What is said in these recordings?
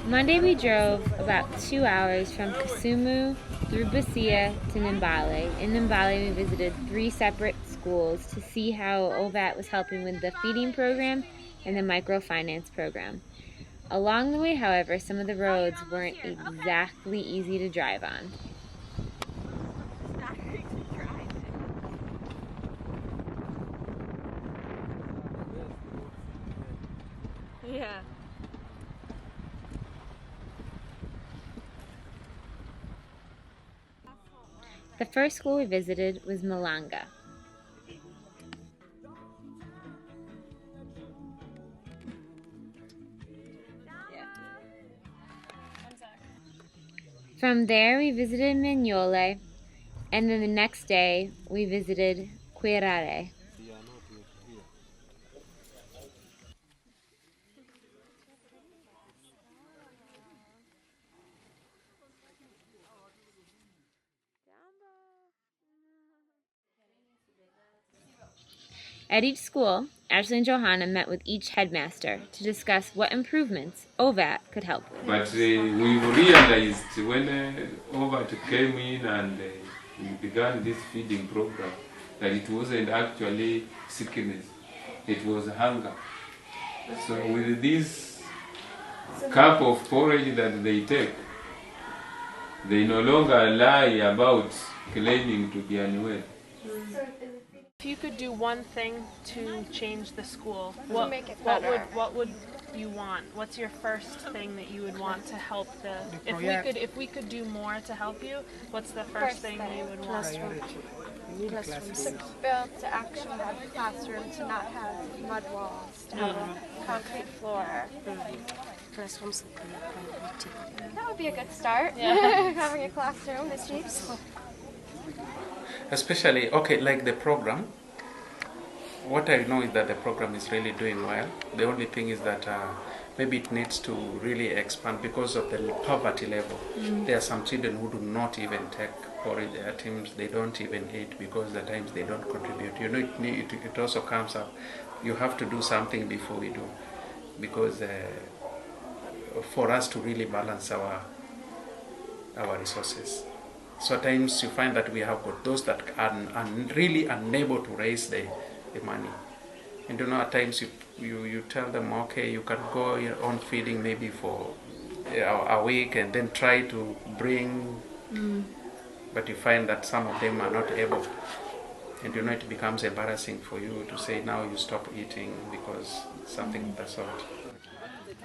Monday we drove about 2 hours from Kisumu through Busia to Nimbale. In Nimbale we visited 3 separate schools to see how OVAT was helping with the feeding program and the microfinance program. Along the way, however, some of the roads weren't exactly easy to drive on. Yeah. The first school we visited was Malanga. From there we visited Mignole, and then the next day we visited Quirare. At each school, Ashley and Johanna met with each headmaster to discuss what improvements OVAT could help with. But we realized when OVAT came in and we began this feeding program that it wasn't actually sickness, it was hunger. So with this cup of porridge that they take, they no longer lie about claiming to be unwell. If you could do one thing to change the school, what would you want? What's your first thing that you would want to help the? If we could do more to help you, what's the first thing you would want? Classrooms. To build to actually have a classroom, to not have mud walls, to have a concrete floor. Classrooms. That would be a good start. Having a classroom is cheap. Especially, like the program, what I know is that the program is really doing well. The only thing is that maybe it needs to really expand because of the poverty level. There are some children who do not even take porridge. There are teams they don't even eat because the times they don't contribute. It also comes up. You have to do something before we do, because for us to really balance our resources. So at times you find that we have got those that are really unable to raise the money. And at times you tell them, okay, you can go on feeding maybe for a week and then try to bring, but you find that some of them are not able. And it becomes embarrassing for you to say now you stop eating because something of the sort.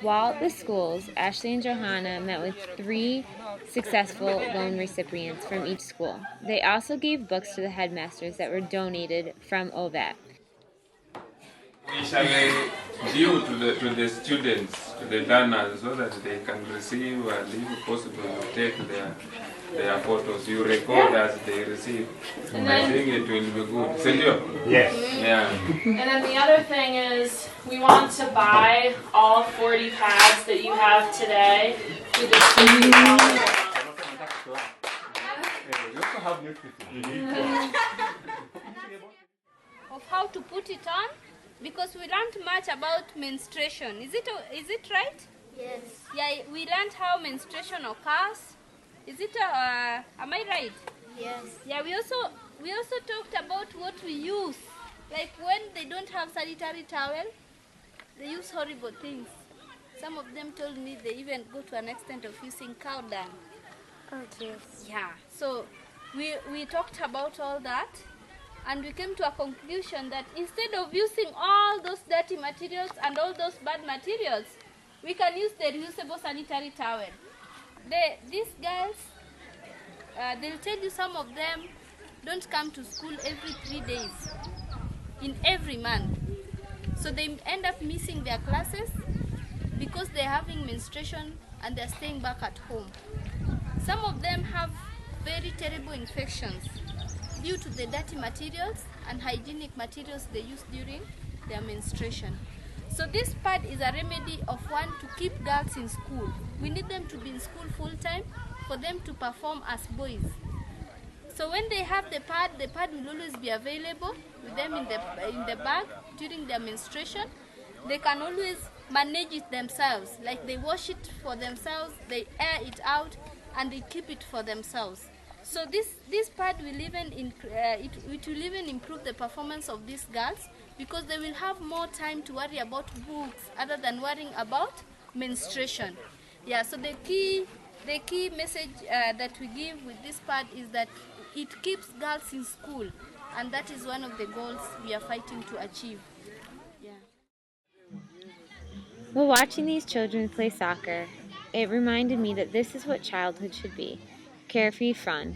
While at the schools, Ashley and Johanna met with 3 successful loan recipients from each school. They also gave books to the headmasters that were donated from OVAT. We shall give to the students, to the learners, so that they can receive and if possible take their photos. You record as they receive. And I think it will be good. Senor? Yes. Yeah. And then the other thing is, we want to buy all 40 pads that you have today to distribute all of them. Of how to put it on, because we learned much about menstruation. Is it right? Yes. Yeah, we learned how menstruation occurs. Is it? Am I right? Yes. Yeah, we also talked about what we use. Like when they don't have sanitary towel, they use horrible things. Some of them told me they even go to an extent of using cow dung. Oh, jeez. Yeah. So we talked about all that, and we came to a conclusion that instead of using all those dirty materials and all those bad materials, we can use the reusable sanitary towel. These girls, they'll tell you some of them don't come to school every 3 days, in every month. So they end up missing their classes because they're having menstruation and they're staying back at home. Some of them have very terrible infections due to the dirty materials and hygienic materials they use during their menstruation. So this pad is a remedy of one to keep girls in school. We need them to be in school full time for them to perform as boys. So when they have the pad will always be available with them in the bag during their menstruation. they can always manage it themselves. Like they wash it for themselves, they air it out, and they keep it for themselves. So this pad will even it will even improve the performance of these girls, because they will have more time to worry about books other than worrying about menstruation. Yeah. So the key message that we give with this pad is that it keeps girls in school, and that is one of the goals we are fighting to achieve. Yeah. While watching these children play soccer, it reminded me that this is what childhood should be: carefree fun,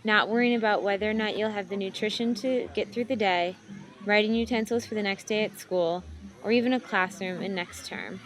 not worrying about whether or not you'll have the nutrition to get through the day, writing utensils for the next day at school, or even a classroom in next term.